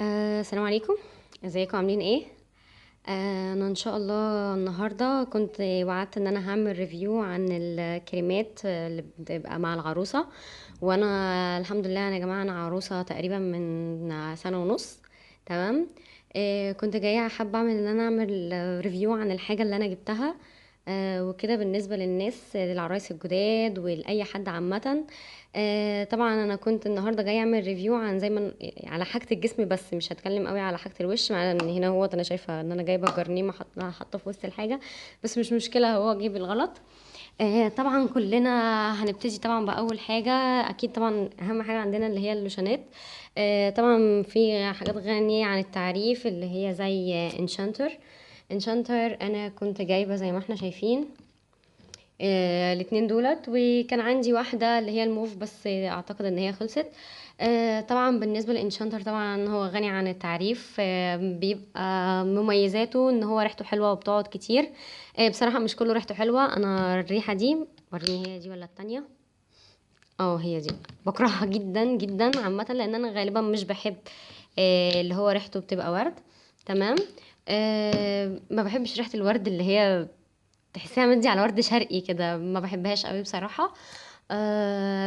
السلام عليكم. ازيكم عاملين ايه؟ انا ان شاء الله النهارده كنت وعدت ان انا هعمل ريفيو عن الكريمات اللي بتبقى مع العروسه. وانا الحمد لله انا يا جماعه انا عروسه تقريبا من سنه ونص. تمام. كنت جايه حابه اعمل ان انا اعمل ريفيو عن الحاجه اللي انا جبتها. وكده بالنسبه للناس للعرايس الجداد ولاي حد عامه. طبعا انا كنت النهارده جايه اعمل ريفيو عن زي ما على حاجه الجسم، بس مش هتكلم قوي على حاجه الوش، مع ان هنا هو انا شايفه ان انا جايبه جرنيه حاطه في وسط الحاجه. بس مش مشكله، هو جه بالغلط. طبعا كلنا هنبتدي طبعا باول حاجه. اكيد طبعا اهم حاجه عندنا اللي هي اللوشنات. طبعا في حاجات غنيه عن التعريف اللي هي زي انشانتر. انا كنت جايبه زي ما احنا شايفين الاتنين دولت، وكان عندي واحدة اللي هي الموف، بس اعتقد ان هي خلصت. طبعا بالنسبة للانشانتر طبعا هو غني عن التعريف. بيبقى مميزاته ان هو ريحته حلوة وبتقعد كتير. بصراحة مش كله ريحته حلوة. انا الريحة دي، وريني هي دي ولا التانية. اه هي دي. بكرهها جدا جدا عامة، لان انا غالبا مش بحب اللي هو ريحته بتبقى ورد. تمام. ما بحبش ريحة الورد اللي هي تحسيها مدي على ورد شرقي كده، ما بحبهاش قوي بصراحة.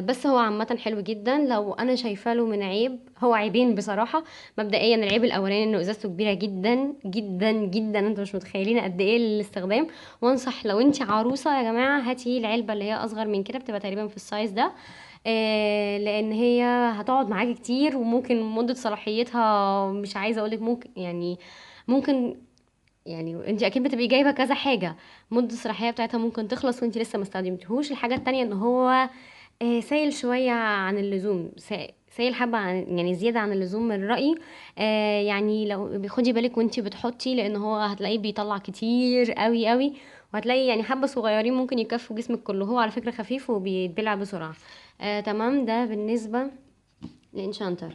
بس هو عامة حلو جدا. لو انا شايفه له من عيب، هو عيبين بصراحة. مبدئيا العيب الاولاني انه ازازته كبيرة جدا جدا جدا، انتوا مش متخيلين قد ايه الاستخدام. وانصح لو انت عروسة يا جماعة هاتي العلبة اللي هي اصغر من كده، بتبقى تقريبا في السايز ده. لان هي هتقعد معاكي كتير، وممكن مدة صلاحيتها مش عايزة اقولك ممكن يعني ممكن يعني انت اكيد بتبقي جايبه كذا حاجه. مده الصلاحيه بتاعتها ممكن تخلص وانت لسه ما استخدمتيهوش. الحاجه التانية ان هو سايل شويه عن اللزوم، سايل حبه عن يعني زياده عن اللزوم من رايي. يعني لو خدي بالك وانت بتحطي، لان هو هتلاقيه بيطلع كتير قوي قوي. وهتلاقي يعني حبه صغيرين ممكن يكفوا جسمك كله. هو على فكره خفيف وبيتبلع بسرعه. تمام. ده بالنسبه الانشانتر.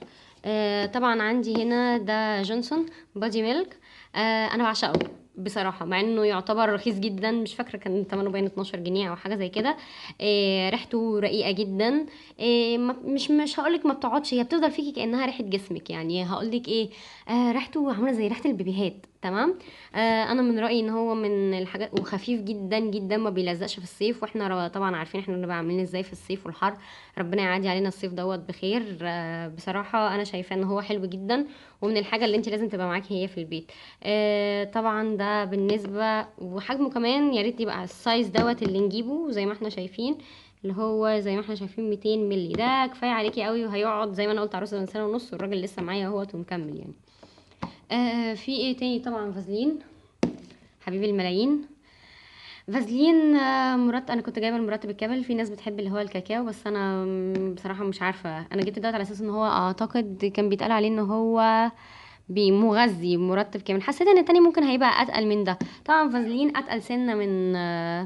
طبعا عندي هنا ده جونسون بادي ميلك. انا بعشقه بصراحة، مع انه يعتبر رخيص جدا. مش فاكرة كان ثمنه باين 12 جنيه او حاجة زي كده. ريحته رقيقة جدا. مش هقولك ما بتقعدش، هي بتفضل فيكي كأنها ريحة جسمك. يعني هقولك ايه، ريحته عاملة زي ريحة البيبيهات. تمام. انا من رأيي ان هو من الحاجات، وخفيف جدا جدا، ما بيلزقش في الصيف، واحنا طبعا عارفين احنا بنبقى عاملين ازاي في الصيف والحر. ربنا يعدي علينا الصيف دوت بخير. بصراحة انا شايفاه ان هو حلو جدا، ومن الحاجة اللي انت لازم تبقى معاكي هي في البيت. طبعا ده بالنسبة، وحجمه كمان يا ريت يبقى السايز دوت اللي نجيبه زي ما احنا شايفين. اللي هو زي ما احنا شايفين 200 مللي، ده كفاية عليكي قوي، وهيقعد زي ما انا قلت عروسة من سنة ونص، والراجل لسه معايا اهوت ومكمل يعني. في ايه تاني؟ طبعا فازلين حبيب الملايين. فازلين انا كنت جايبه المرطب الكامل. في ناس بتحب اللي هو الكاكاو، بس انا بصراحه مش عارفه. انا جبت دوت على اساس ان هو اعتقد كان بيتقال عليه ان هو مغذي مرطب كامل. حسيت ان التاني ممكن هيبقى اتقل من ده. طبعا فازلين اتقل سنه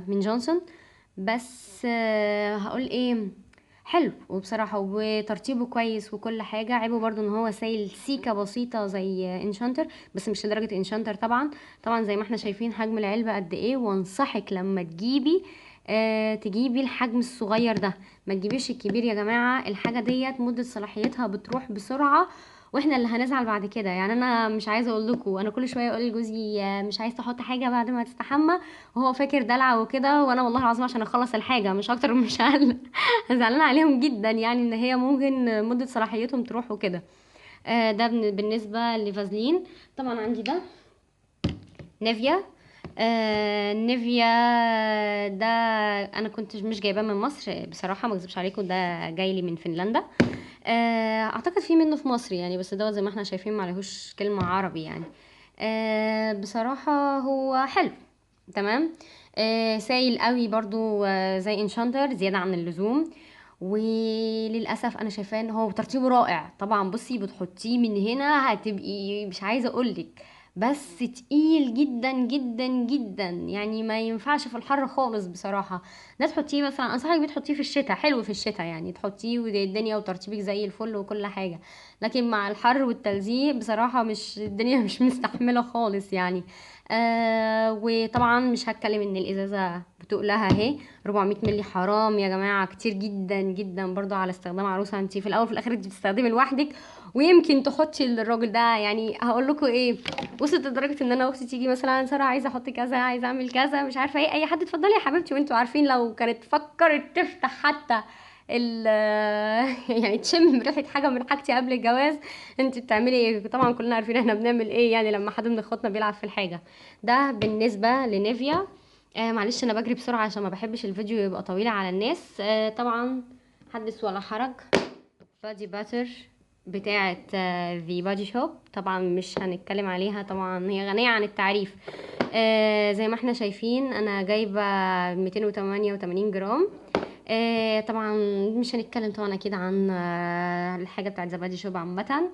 من جونسون. بس هقول ايه، حلو وبصراحة وترتيبه كويس وكل حاجة. عيبه برضو ان هو سايل سيكة بسيطة زي انشانتر، بس مش لدرجة انشانتر طبعا. طبعا زي ما احنا شايفين حجم العلبة قد ايه. وانصحك لما تجيبي تجيبي الحجم الصغير ده، ما تجيبيش الكبير يا جماعة. الحاجة ديت مدة صلاحيتها بتروح بسرعة، واحنا اللي هنزعل بعد كده. يعني انا مش عايزه اقول لكم، انا كل شويه اقول لجوزي مش عايز تحط حاجه بعد ما تستحمى، وهو فاكر دلع وكده، وانا والله العظيم عشان اخلص الحاجه مش اكتر ومش اقل. زعلانه عليهم جدا، يعني ان هي ممكن مده صلاحيتهم تروح وكده. ده بالنسبه لفازلين. طبعا عندي ده نيفيا. نيفيا ده انا كنت مش جايباه من مصر بصراحه، ما اكذبش عليكم، ده جاي لي من فنلندا. اعتقد في منه في مصر يعني، بس دوت زي ما احنا شايفين معلهوش كلمه عربي يعني. بصراحه هو حلو. تمام. سايل قوي برضو زي انشانتر زياده عن اللزوم. وللاسف انا شايفاه ان هو ترتيبه رائع. طبعا بصي بتحطيه من هنا هتبقي مش عايزه اقولك، بس تقيل جدا جدا جدا، يعني ما ينفعش في الحر خالص بصراحه. ده تحطيه مثلا، انصحك بتحطيه في الشتاء، حلو في الشتاء يعني تحطيه والدنيا وترتيبك زي الفل وكل حاجه. لكن مع الحر والتلزيق بصراحة مش الدنيا مش مستحملة خالص يعني. وطبعا مش هتكلم ان الازازة بتقلها اهي 400 مللي، حرام يا جماعة، كتير جدا جدا برضو على استخدام عروسة. انتي في الاول وفي الاخر انتي بتستخدمي لوحدك، ويمكن تحطي للراجل ده. يعني هقول لكم ايه، وصلت لدرجة ان انا اختي تيجي مثلا سارة عايزة احط كذا، عايزة اعمل كذا، مش عارفة ايه، اي حد اتفضلي يا حبيبتي. وانتوا عارفين لو كانت فكرت تفتح حتى ال يعني تشم ريحة حاجة من حاجتي قبل الجواز، انت بتعملي ايه؟ طبعا كلنا عارفين احنا بنعمل ايه يعني لما حد من اخواتنا بيلعب في الحاجة. ده بالنسبة لنيفيا. معلش انا بجري بسرعة عشان ما بحبش الفيديو يبقى طويل على الناس. طبعا حدث ولا حرج، بادي باتر بتاعة في بادي شوب. طبعا مش هنتكلم عليها، طبعا هي غنية عن التعريف. زي ما احنا شايفين انا جايبة 288 جرام. طبعا مش هنتكلم طبعا اكيد عن الحاجة بتاعت زبادي شوب عامة.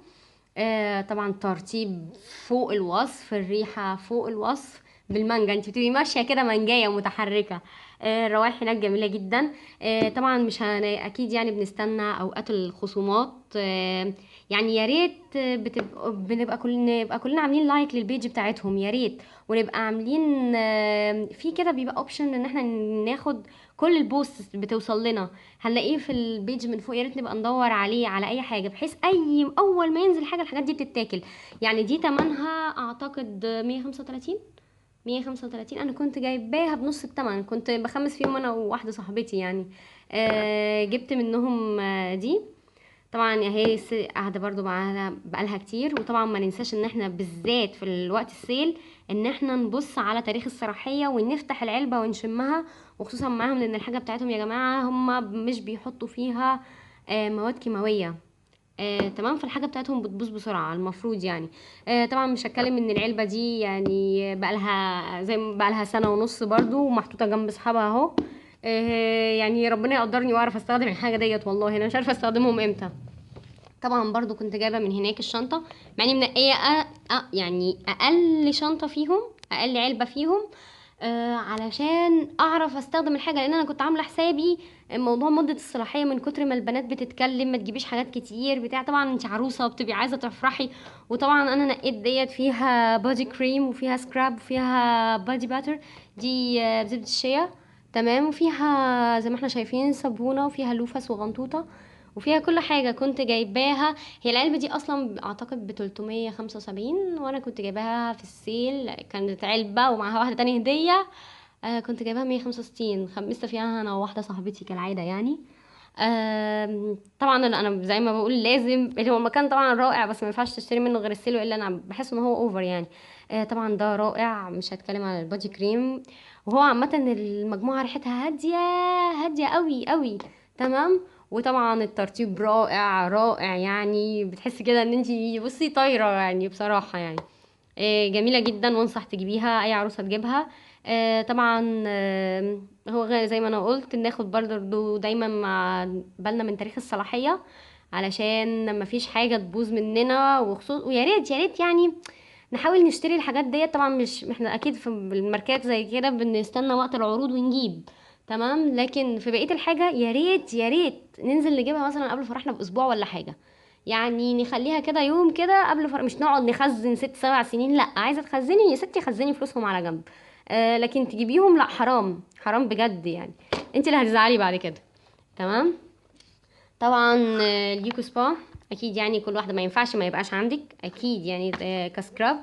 طبعا ترتيب فوق الوصف، الريحة فوق الوصف، بالمانجا انت بتبقي ماشية كده منجاية متحركة. الروائح هناك جميلة جدا. طبعا مش اكيد يعني بنستنى اوقات الخصومات. يعني يا ريت بنبقى نبقى كلنا عاملين لايك للبيج بتاعتهم يا ريت، ونبقى عاملين في كده بيبقى اوبشن ان احنا ناخد كل البوست بتوصل لنا، هنلاقيه في البيج من فوق. يا ريت نبقى ندور عليه على اي حاجه، بحيث اي اول ما ينزل حاجه الحاجات دي بتتاكل. يعني دي تمنها اعتقد 135. 135 انا كنت جايباها بنص التمن، كنت بخمس فيهم انا وواحده صاحبتي يعني. جبت منهم دي. طبعا هي قاعده برضو معاها بقالها كتير. وطبعا ما ننساش ان احنا بالذات في الوقت السيل ان احنا نبص على تاريخ الصلاحيه ونفتح العلبه ونشمها، وخصوصا معاهم لان الحاجه بتاعتهم يا جماعه هم مش بيحطوا فيها مواد كيماويه. تمام، فالحاجه بتاعتهم بتبوظ بسرعه المفروض يعني. طبعا مش هتكلم ان العلبه دي يعني بقالها زي ما بقالها سنه ونص برضو ومحطوطه جنب اصحابها اهو. يعني ربنا يقدرني واعرف استخدم الحاجه ديت، والله انا مش عارفه استخدمهم امتى. طبعا برضو كنت جايبه من هناك الشنطه، مع اني منقيه يعني اقل شنطه فيهم، اقل علبه فيهم. علشان اعرف استخدم الحاجه، لان انا كنت عامله حسابي موضوع مده الصلاحيه من كتر ما البنات بتتكلم ما تجيبيش حاجات كتير بتاع. طبعا انت عروسه وبتبقي عايزه تفرحي. وطبعا انا نقيت ديت فيها بادي كريم وفيها سكراب وفيها بادي باتر، دي بزبده الشيا. تمام، وفيها زي ما احنا شايفين صابونه وفيها لوفه وغنطوطه وفيها كل حاجة كنت جايباها. هي العلبة دي اصلا اعتقد ب375، وانا كنت جايباها في السيل، كانت علبة ومعاها واحدة تانية هدية. كنت جايباها 165، خمست فيها انا وواحدة صاحبتي كالعادة يعني. طبعا انا زي ما بقول لازم، هو المكان طبعا رائع بس ما ينفعش تشتري منه غير السيلو، الا انا بحس ان هو اوفر يعني. طبعا ده رائع، مش هتكلم عن البادي كريم. وهو عامه المجموعه ريحتها هاديه، هاديه قوي قوي. تمام. وطبعا الترتيب رائع رائع، يعني بتحسي كده ان انتي بصي طايره يعني بصراحه يعني. جميلة جدا، وانصح تجيبيها اي عروسة تجيبها. طبعا هو زي ما انا قلت ناخد برضو دايما مع بالنا من تاريخ الصلاحية، علشان مفيش حاجة تبوظ مننا. وخصوص ويا ريت يا ريت يعني نحاول نشتري الحاجات ديت. طبعا مش احنا اكيد في الماركات زي كده بنستنى وقت العروض ونجيب، تمام، لكن في بقية الحاجة يا ريت يا ريت ننزل نجيبها مثلا قبل فرحنا باسبوع ولا حاجة. يعني نخليها كده يوم كده قبل مش نقعد نخزن 6 7 سنين. لا، عايزه تخزني يا ستي خزني فلوسهم على جنب. لكن تجيبيهم لا، حرام حرام بجد يعني، انت اللي هتزعلي بعد كده. تمام. طبعا اليوكو سبا اكيد يعني كل واحده ما ينفعش ما يبقاش عندك اكيد يعني. كسكراب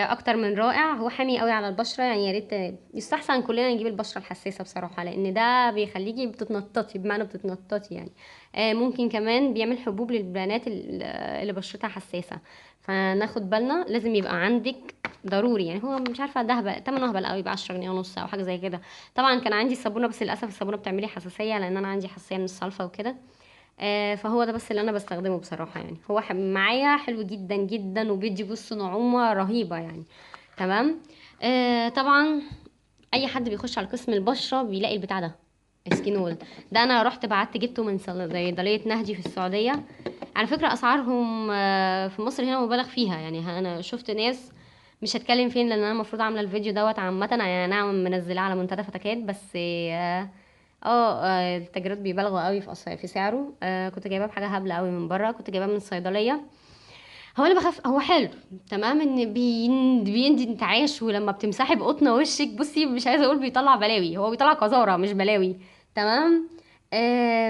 اكتر من رائع، هو حامي قوي على البشره يعني. يا ريت يستحسن كلنا نجيب البشره الحساسه بصراحه، لان ده بيخليكي بتتنططي، بمعنى بتتنططي يعني. ممكن كمان بيعمل حبوب للبنات اللي بشرتها حساسه، فناخد بالنا. لازم يبقى عندك ضروري يعني. هو مش عارفه ده هبل تمنه هبل قوي، يبقى 10 جنيه ونص او حاجه زي كده. طبعا كان عندي الصابونه، بس للاسف الصابونه بتعملي حساسيه لان انا عندي حساسيه من الصلفه وكده. فهو ده بس اللي انا بستخدمه بصراحة يعني. هو معايا حلو جدا جدا وبيدي بص نعومة رهيبة يعني. تمام. طبعا اي حد بيخش على قسم البشرة بيلاقي البتاع ده، اسكينول. ده انا رحت بعت جبته من صيدلية نهدي في السعودية. على فكرة اسعارهم في مصر هنا مبالغ فيها يعني. انا شفت ناس، مش هتكلم فين لان انا المفروض عامله الفيديو دوت عامه يعني. انا منزلاه على منتدى فتكات بس. التاجرات بيبالغوا قوي في سعره. كنت جايباه بحاجه هبله قوي من بره، كنت جايباه من الصيدليه. هو انا بخاف، هو حلو تمام ان بيدي انتعاش، ولما بتمسحي بقطن وشك بصي مش عايزه اقول بيطلع بلاوي، هو بيطلع قذاره مش بلاوي. تمام.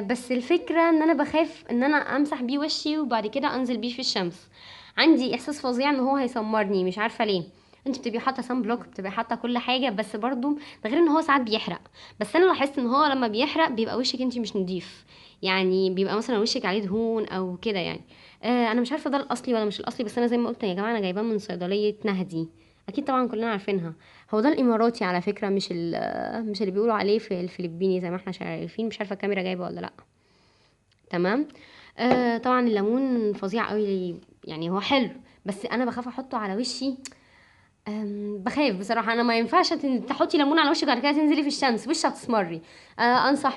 بس الفكره ان انا بخاف ان انا امسح بيه وشي وبعد كده انزل بيه في الشمس. عندي احساس فظيع ان هو هيسمرني، مش عارفه ليه. انت بتبقي حاطه سان بلوك، بتبقي حاطه كل حاجه، بس برضو ده غير ان هو ساعات بيحرق. بس انا لاحظت ان هو لما بيحرق بيبقى وشك انت مش نضيف، يعني بيبقى مثلا وشك عليه دهون او كده يعني. انا مش عارفه ده الاصلي ولا مش الاصلي، بس انا زي ما قلت يا جماعه انا جايباه من صيدليه نهدي. اكيد طبعا كلنا عارفينها. هو ده الاماراتي على فكره، مش اللي بيقولوا عليه في الفلبيني زي ما احنا شايفين. مش عارفه الكاميرا جايبه ولا لا. تمام. طبعا الليمون فظيع قوي، يعني هو حلو، بس انا بخاف احطه على وشي. بخاف بصراحه، انا ما ينفعش تحطي ليمون على وشك وبعد كده تنزلي في الشمس وشك هتسمري. انصح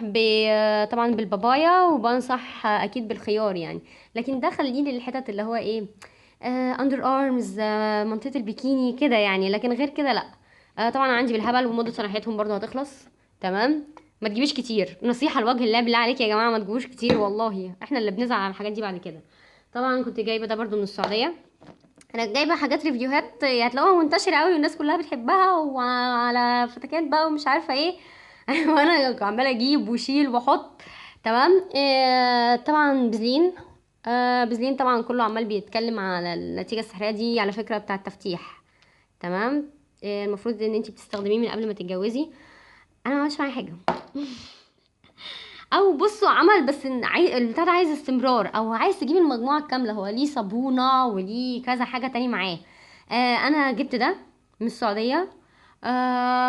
طبعا بالبابايا، وبنصح اكيد بالخيار يعني. لكن ده خليني للحتت اللي هو ايه، اندر ارمز، منطقه البيكيني كده يعني، لكن غير كده لا. طبعا عندي بالهبل، ومده صلاحيتهم برضو هتخلص. تمام. ما تجيبيش كتير، نصيحه لوجه الله بالله عليك يا جماعه، ما تجيبوش كتير والله، احنا اللي بنزعل على الحاجات دي بعد كده. طبعا كنت جايبه ده برضو من السعوديه. انا جايبه حاجات ريفيوهات هتلاقوها منتشره قوي والناس كلها بتحبها، وعلى فتكات بقى ومش عارفه ايه. وانا عماله اجيب واشيل واحط. تمام. طبعا بزلين. بزلين طبعا كله عمال بيتكلم على النتيجه السحريه دي، على فكره بتاع التفتيح. تمام. المفروض ان انت بتستخدميه من قبل ما تتجوزي. انا ما عملتش معايا حاجه. او بصوا عمل، بس البتاع ده عايز استمرار، او عايز تجيب المجموعه الكامله، هو ليه صابونه وليه كذا حاجه تاني معاه. انا جبت ده من السعوديه.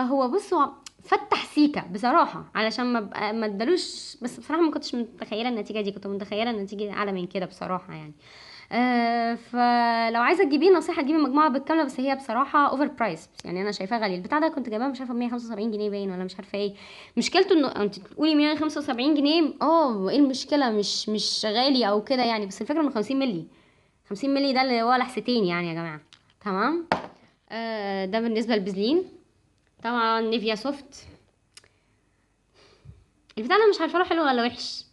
هو بصوا فتح سيكا بصراحه، علشان ما ادالوش، بس بصراحه ما كنتش متخيله النتيجه دي، كنت متخيله النتيجه اعلى من كده بصراحه يعني. فلو عايزه تجيبيه نصيحه تجيبي المجموعه بالكامله، بس هي بصراحه اوفر برايس يعني، انا شايفاها غاليه. البتاع ده كنت جايباه مش عارفه ب 175 جنيه باين، ولا مش عارفه ايه. مشكلته انه انت تقولي 175 جنيه، ايه المشكله؟ مش غالي او كده يعني، بس الفكره انه 50 مللي. 50 مللي ده اللي هو لحستين يعني يا جماعه. تمام. ده بالنسبه للبزلين. طبعا نيفيا سوفت. البتاع ده مش عارفه له حلو ولا وحش،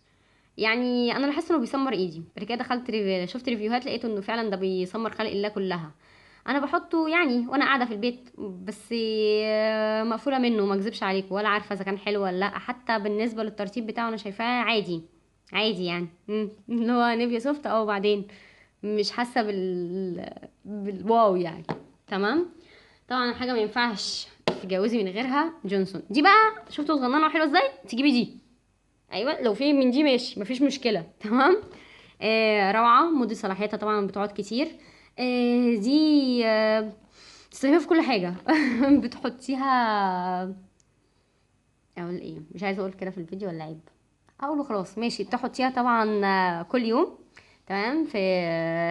يعني انا لاحظت انه بيسمر ايدي. بعد كده دخلت شفت ريفيوهات لقيته انه فعلا ده بيسمر خلق الله كلها. انا بحطه يعني وانا قاعده في البيت بس، مقفوله منه، ما اكذبش عليكم، ولا عارفه اذا كان حلو ولا لا. حتى بالنسبه للترتيب بتاعه انا شايفاه عادي. عادي يعني. اللي هو نيفيا سوفت او بعدين، مش حاسه بالواو يعني. تمام. طبعا حاجه ما ينفعش تتجوزي من غيرها، جونسون دي بقى. شفتوا صغننه وحلوه ازاي؟ تجيبي دي. ايوه لو في من دي ماشي مفيش مشكله. تمام. روعه، مده صلاحيتها طبعا بتقعد كتير. دي تستخدميها في كل حاجه. بتحطيها، اقول ايه، مش عايزه اقول كده في الفيديو ولا عيب؟ اقوله خلاص ماشي. تحطيها طبعا كل يوم. تمام. في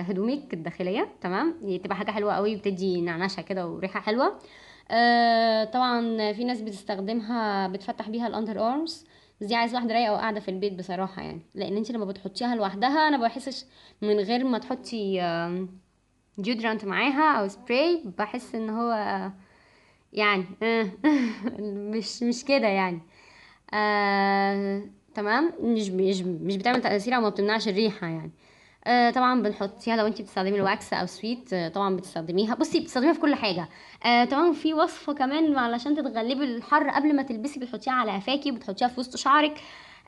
هدومك الداخليه. تمام. دي تبقى حاجه حلوه قوي، بتدي نعنشه كده وريحه حلوه. طبعا في ناس بتستخدمها بتفتح بيها الاندر ارمز، بس دي عايز واحده رايقه وقاعده في البيت بصراحه يعني، لان انت لما بتحطيها لوحدها انا بحسش من غير ما تحطي ديودرانت معاها او سبراي، بحس ان هو يعني مش كده يعني. آه تمام. مش بتعمل تأثير او ما بتمنعش الريحة يعني. طبعا بنحطيها لو انت بتستخدمي الواكس او سويت. طبعا بتستخدميها، بصي بتستخدميها في كل حاجة. طبعا في وصفة كمان علشان تتغلبي الحر قبل ما تلبسي، بتحطيها على قفاكي، بتحطيها في وسط شعرك.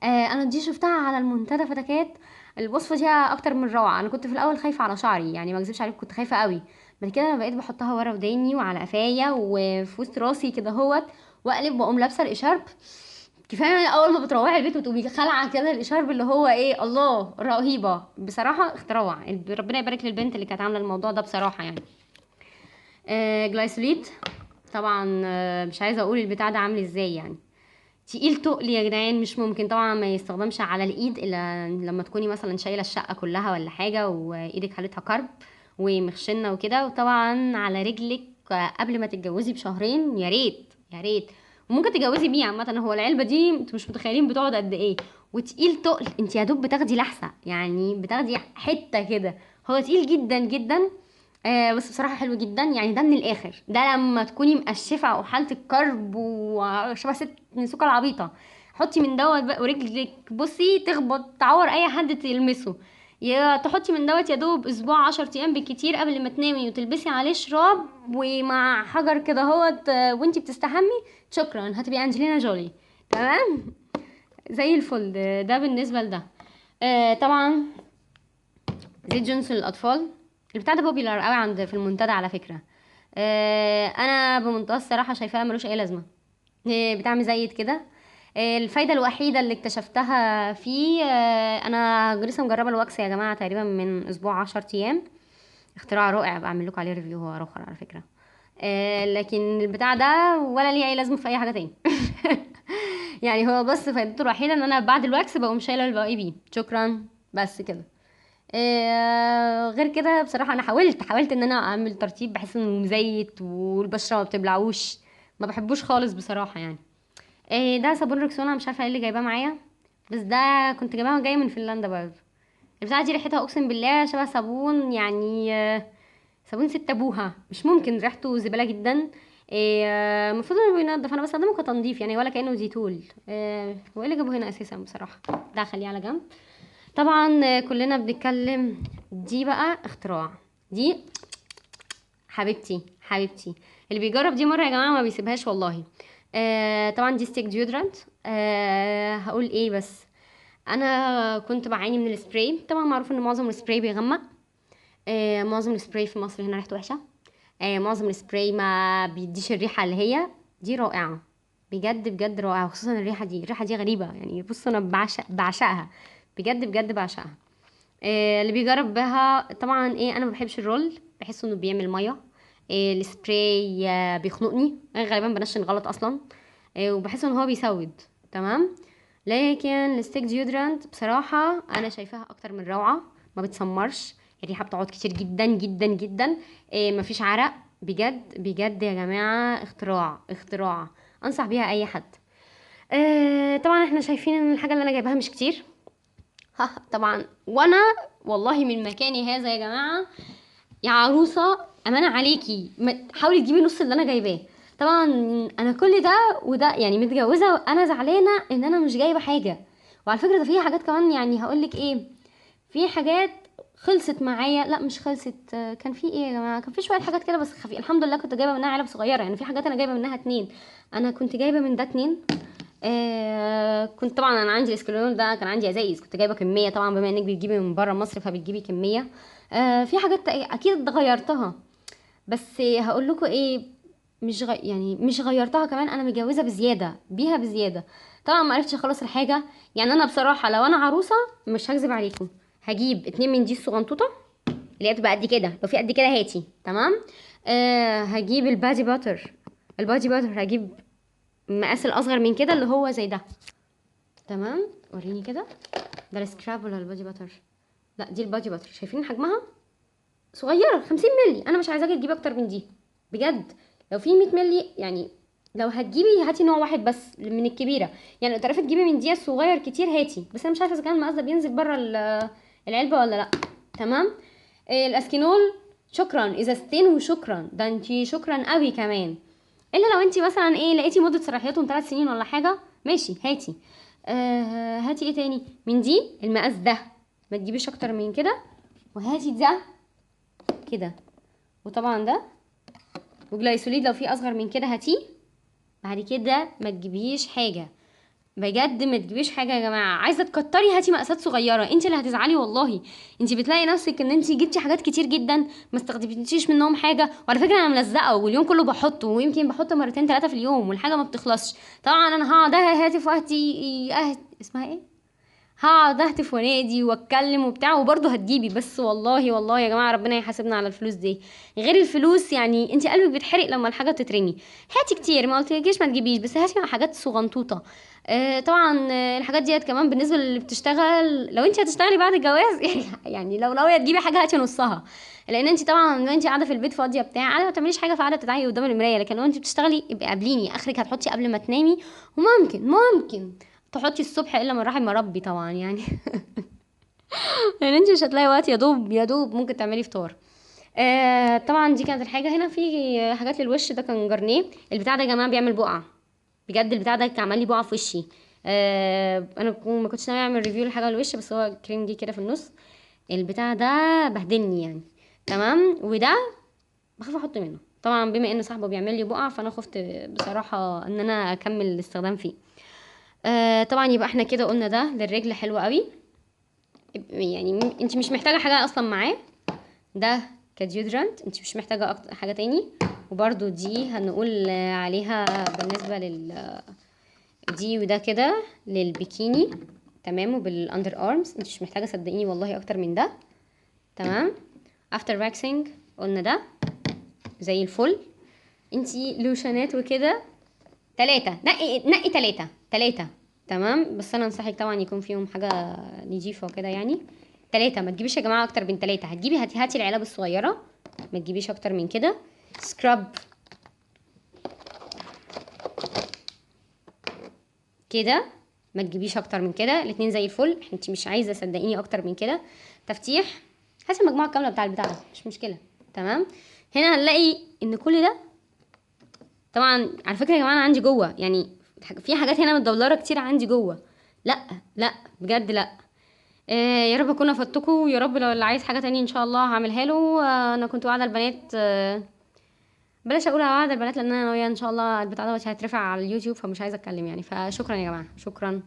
انا دي شفتها على المنتدى فتكات. الوصفة دي اكتر من روعة. انا كنت في الاول خايفة على شعري يعني، ما اكذبش عليكم كنت خايفة قوي. بعد كده انا بقيت بحطها ورا وداني وعلى قفايا وفي وسط راسي كده اهوت، واقلب واقوم لابسه الاشارب. كفايه اول ما بتروحي البيت وتقومي خلعه كده الاشارب، اللي هو ايه، الله رهيبه بصراحه، اختراع. ربنا يبارك للبنت اللي كانت عامله الموضوع ده بصراحه يعني. جلايسوليت. طبعا مش عايزه اقول البتاع ده عامل ازاي يعني. تقيل تقل يا جدعان، مش ممكن طبعا ما يستخدمش على الايد الا لما تكوني مثلا شايله الشقه كلها ولا حاجه وايدك حالتها كرب ومخشنه وكده. وطبعا على رجلك قبل ما تتجوزي بشهرين، يا ريت يا ريت. وممكن تتجوزي بيه عامه. هو العلبه دي انتوا مش متخيلين بتقعد قد ايه. وتقيل تقل، انت يا دوب بتاخدي لحسه يعني، بتاخدي حته كده. هو تقيل جدا جدا. بس بصراحة حلو جدا يعني. ده من الآخر، ده لما تكوني مقشفة أو حالتك كرب وشبه ست من سكر العبيطة، حطي من دوت بقى، ورجلك بصي تخبط تعور اي حد تلمسه. يا تحطي من دوت يا دوب اسبوع 10 ايام بالكتير قبل ما تنامي، وتلبسي عليه شراب ومع حجر كده هوت وانتي بتستحمي. شكرا، هتبقي انجلينا جولي. تمام، زي الفل. ده بالنسبه لده. طبعا زيت جونسون للاطفال، البتاع ده بوبيلار قوي عند في المنتدى على فكره. انا بمنتهى الصراحه شايفاه ملوش اي لازمه. بتاع مزيت كده. الفايده الوحيده اللي اكتشفتها فيه، انا لسه مجربه الواكس يا جماعه تقريبا من اسبوع 10 ايام. اختراع رائع، بعمل لكم عليه ريفيو هو اخر على فكره. لكن البتاع ده ولا ليه اي لازمه في اي حاجه تاني. يعني هو بس فايدته الوحيده ان انا بعد الواكس بقوم شايله الباقي بيه، شكرا، بس كده. غير كده بصراحه انا حاولت ان انا اعمل ترطيب بحيث انه مزيت والبشره ما بتبلعوش. ما بحبوش خالص بصراحه يعني. ده صابون ركسونا، مش عارفه ايه اللي جايباه معايا، بس ده كنت جايباه جاي من فنلندا برضه. البتاعه دي ريحتها اقسم بالله شبه صابون يعني، صابون ست ابوها، مش ممكن، ريحته زباله جدا. المفروض انه بينضف، انا بستخدمه كتنظيف يعني ولا كانه ديتول. هو ايه اللي جابه هنا اساسا بصراحه؟ ده خليه على جنب. طبعا كلنا بنتكلم، دي بقى اختراع. دي حبيبتي حبيبتي، اللي بيجرب دي مره يا جماعه ما بيسيبهاش والله. طبعا دي ستيك ديودرانت. هقول ايه بس، انا كنت بعاني من السبراي. طبعا معروف ان معظم السبراي بيغمق. معظم السبراي في مصر هنا ريحته وحشه. معظم السبراي ما بيديش الريحه اللي هي دي. رائعه بجد بجد، رائعه، خصوصا الريحه دي غريبه يعني. بص انا بعشقها بجد بجد بعشقها. اللي بيجرب بها طبعا ايه، انا ما بحبش الرول، بحس انه بيعمل ميه. السبراي بيخنقني، انا غالبا بنشن غلط اصلا. وبحس ان هو بيسود. تمام. لكن الستيك ديودرانت بصراحه انا شايفاها اكتر من روعه. ما بتسمرش، الريحه بتقعد كتير جدا جدا جدا. مفيش عرق. بجد بجد يا جماعه، اختراع اختراع، انصح بيها اي حد. طبعا احنا شايفين ان الحاجه اللي انا جايباها مش كتير. ها طبعا، وانا والله من مكاني هذا يا جماعه يا عروسه، امانه عليكي حاولي تجيبي نص اللي انا جايباه. طبعا انا كل ده وده يعني متجوزه وانا زعلانه ان انا مش جايبه حاجه. وعلى فكره ده في حاجات كمان، يعني هقولك ايه، في حاجات خلصت معايا. لا مش خلصت، كان في ايه يا جماعه، كان في شويه حاجات كده بس خفيف الحمد لله. كنت جايبه منها علب صغيره يعني، في حاجات انا جايبه منها 2. انا كنت جايبه من ده 2. كنت طبعا انا عندي الاسكلرون ده، كان عندي ازايز، كنت جايبه كميه طبعا بما انك بتجيبي من بره مصر فبتجيبي كميه. في حاجات اكيد غيرتها، بس هقول لكم ايه، يعني مش غيرتها كمان، انا متجوزه بزياده بيها بزياده. طبعا ما عرفتش اخلص الحاجه. يعني انا بصراحه لو انا عروسه مش هكذب عليكم، هجيب 2 من دي الصغنطوطه اللي هي بتبقى قد كده، لو في قد كده هاتي. تمام. هجيب البادي باتر. البادي باتر هجيب مقاس الاصغر من كده اللي هو زي ده. تمام، وريني كده، ده السكراب ولا البادي باتر؟ لا دي البادي باتر. شايفين حجمها صغيره 50 مللي، انا مش عايزاكي تجيبي اكتر من دي بجد. لو في 100 مللي يعني، لو هتجيبي هاتي نوع واحد بس من الكبيره. يعني لو تعرفي تجيبي من دي الصغير كتير هاتي، بس انا مش عارفه اذا كان المقاس ده بينزل بره العلبه ولا لا. تمام. الاسكينول شكرا ازازتين وشكرا، ده انتي شكرا قوي كمان. الا لو انتي مثلا ايه لقيتي مده صلاحيتهم 3 سنين ولا حاجه، ماشي هاتي. هاتي ايه تاني من دي المقاس ده، ما تجيبيش اكتر من كده. وهاتي ده كده، وطبعا ده، وجلايسوليد لو في اصغر من كده هاتيه. بعد كده ما تجيبيش حاجه، بجد ما تجيبيش حاجه يا جماعه. عايزه تكتري هاتي مقاسات صغيره، انت اللي هتزعلي والله. انت بتلاقي نفسك ان انت جبتي حاجات كتير جدا ما استخدمتيش منهم حاجه. وعلى فكره انا ملزقه واليوم كله بحطه، ويمكن بحط مرتين 3 في اليوم والحاجه ما بتخلصش. طبعا انا هقعد هاتف وهتي اسمها ايه، هقعد اهتف ونادي واتكلم وبتاع وبرضه هتجيبي. بس والله والله يا جماعه ربنا يحاسبنا على الفلوس دي. غير الفلوس يعني انت قلبك بيتحرق لما الحاجه تترمي. هاتي كتير، ما قلتلكيش ما تجيبيش، بس هاتي مع حاجات صغنطوطه. طبعا الحاجات ديت كمان بالنسبه للي بتشتغل، لو انت هتشتغلي بعد الجواز يعني لو ناويه تجيبي حاجه هاتي نصها. لان انت طبعا لو انت قاعده في البيت فاضيه بتاع قاعده ما بتعمليش حاجه، فقاعده بتتعي قدام المرايه. لكن لو انت بتشتغلي ابقي قابليني، اخرك هتحطي قبل ما تنامي، وممكن تحطي الصبح الا من رحم ربي طبعا يعني. يعني انت مش هتلاقي وقت، يا دوب يا دوب ممكن تعملي فطار. طبعا دي كانت الحاجه. هنا في حاجات للوش، ده كان جرنيه. البتاع ده يا جماعه بيعمل بقع، بجد البتاع ده كان عمل لي بقع في وشي. انا ما كنتش ناوي اعمل ريفيو لحاجه الوش، بس هو الكريم جه كده في النص، البتاع ده بهدلني يعني. تمام. وده بخاف احط منه طبعا، بما ان صاحبه بيعمل لي بقع، فانا خفت بصراحه ان انا اكمل الاستخدام فيه. طبعا يبقى احنا كده قلنا ده للرجل حلو قوي، يعني انت مش محتاجه حاجه اصلا معاه. ده كديودرنت، انت مش محتاجه حاجه تاني. وبرده دي هنقول عليها بالنسبه دي، وده كده للبيكيني. تمام. وبالاندر ارمز انت مش محتاجه صدقيني والله اكتر من ده. تمام. افتر واكسنج قلنا ده زي الفل. انتي لوشنات وكده 3، نقي 3. تمام. بس انا انصحك طبعا يكون فيهم حاجه نضيفه وكده يعني. 3، ما تجيبيش يا جماعه اكتر من 3. هتجيبي هاتي العلب الصغيره، ما تجيبيش اكتر من كده. سكراب كده، ما تجيبيش اكتر من كده. الاتنين زي الفل. انت مش عايزه صدقيني اكتر من كده. تفتيح، هاتي المجموعه الكامله بتاع البتاع ده، مش مشكله. تمام. هنا هنلاقي ان كل ده طبعا، على فكره يا جماعه انا عندي جوه يعني في حاجات هنا متدولره كتير عندي جوه. لا لا بجد لا. يا رب اكون افدتكم، ويا رب لو اللي عايز حاجه تانية ان شاء الله هعملها له. انا كنت واعده البنات، بلاش اقول واعده البنات، لان انا ناويه ان شاء الله البتاع ده هيترفع على اليوتيوب، فمش عايزه اتكلم يعني. فشكرا يا جماعه، شكرا.